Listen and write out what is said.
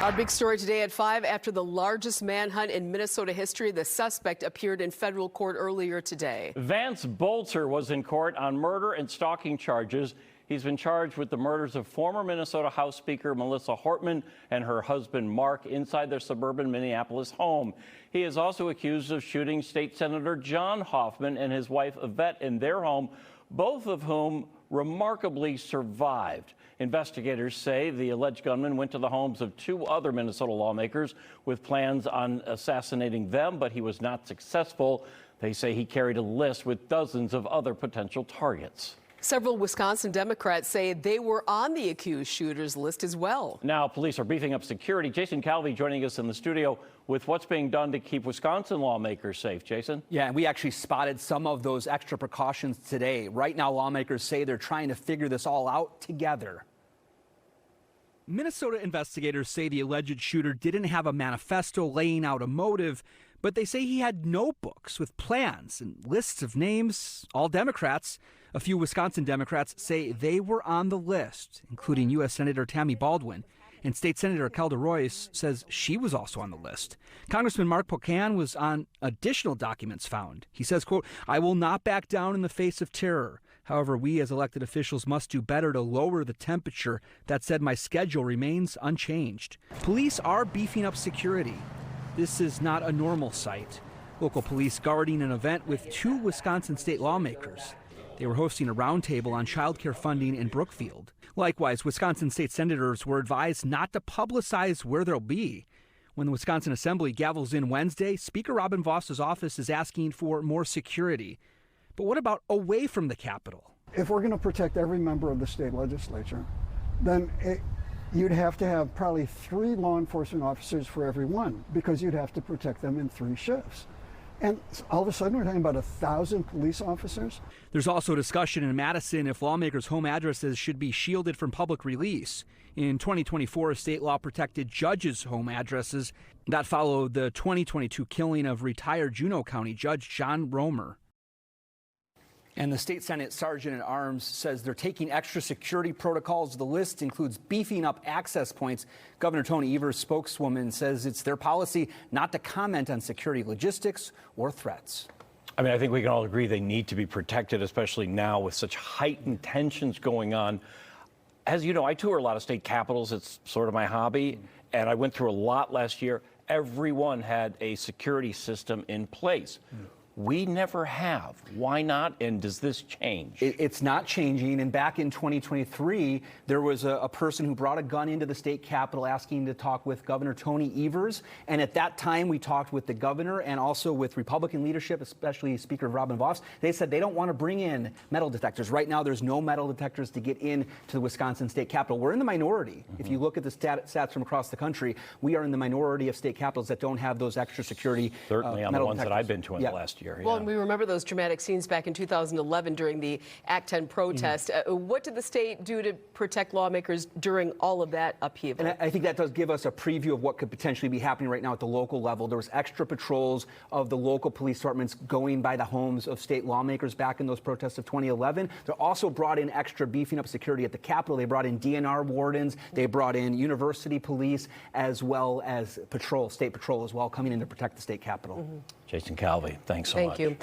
Our big story today at 5, after the largest manhunt in Minnesota history, the suspect appeared in federal court earlier today. Vance Bolzer was in court on murder and stalking charges. He's been charged with the murders of former Minnesota House Speaker Melissa Hortman and her husband Mark inside their suburban Minneapolis home. He is also accused of shooting State Senator John Hoffman and his wife Yvette in their home, both of whom remarkably survived. Investigators say the alleged gunman went to the homes of 2 other Minnesota lawmakers with plans on assassinating them, but he was not successful. They say he carried a list with dozens of other potential targets. Several Wisconsin Democrats say they were on the accused shooter's list as well. Now, police are beefing up security. Jason Calvi joining us in the studio with what's being done to keep Wisconsin lawmakers safe. Jason? Yeah, and we actually spotted some of those extra precautions today. Right now, lawmakers say they're trying to figure this all out together. Minnesota investigators say the alleged shooter didn't have a manifesto laying out a motive, but they say he had notebooks with plans and lists of names, all Democrats. A few Wisconsin Democrats say they were on the list, including U.S. Senator Tammy Baldwin. And State Senator Kelda Royce says she was also on the list. Congressman Mark Pocan was on additional documents found. He says, quote, "I will not back down in the face of terror. However, we as elected officials must do better to lower the temperature. That said, my schedule remains unchanged." Police are beefing up security. This is not a normal sight. Local police guarding an event with 2 Wisconsin state lawmakers. They were hosting a roundtable on childcare funding in Brookfield. Likewise, Wisconsin state senators were advised not to publicize where they'll be. When the Wisconsin Assembly gavels in Wednesday, Speaker Robin Voss's office is asking for more security. But what about away from the Capitol? If we're going to protect every member of the state legislature, then you'd have to have probably 3 law enforcement officers for every one, because you'd have to protect them in 3 shifts. And all of a sudden, we're talking about 1,000 police officers. There's also discussion in Madison if lawmakers' home addresses should be shielded from public release. In 2024, a state law protected judges' home addresses. That followed the 2022 killing of retired Juneau County Judge John Romer. And the state Senate Sergeant-at-Arms says they're taking extra security protocols. The list includes beefing up access points. Governor Tony Evers' spokeswoman says it's their policy not to comment on security logistics or threats. I mean, I think we can all agree they need to be protected, especially now with such heightened tensions going on. As you know, I tour a lot of state capitals. It's sort of my hobby. And I went through a lot last year. Everyone had a security system in place. We never have. Why not? And does this change? It's not changing. And back in 2023, there was a person who brought a gun into the state capitol asking to talk with Governor Tony Evers. And at that time, we talked with the governor and also with Republican leadership, especially Speaker Robin Voss. They said they don't want to bring in metal detectors. Right now, there's no metal detectors to get into the Wisconsin state capitol. We're in the minority. If you look at the stats from across the country, we are in the minority of state capitals that don't have those extra security certainly on the ones detectors that I've been to in the last year. Well, and we remember those dramatic scenes back in 2011 during the Act 10 protest. What did the state do to protect lawmakers during all of that upheaval? And I think that does give us a preview of what could potentially be happening right now at the local level. There was extra patrols of the local police departments going by the homes of state lawmakers back in those protests of 2011. They also brought in extra beefing up security at the Capitol. They brought in DNR wardens. They brought in university police, as well as state patrol as well, coming in to protect the state Capitol. Jason Calvi, thanks so much. Thank you.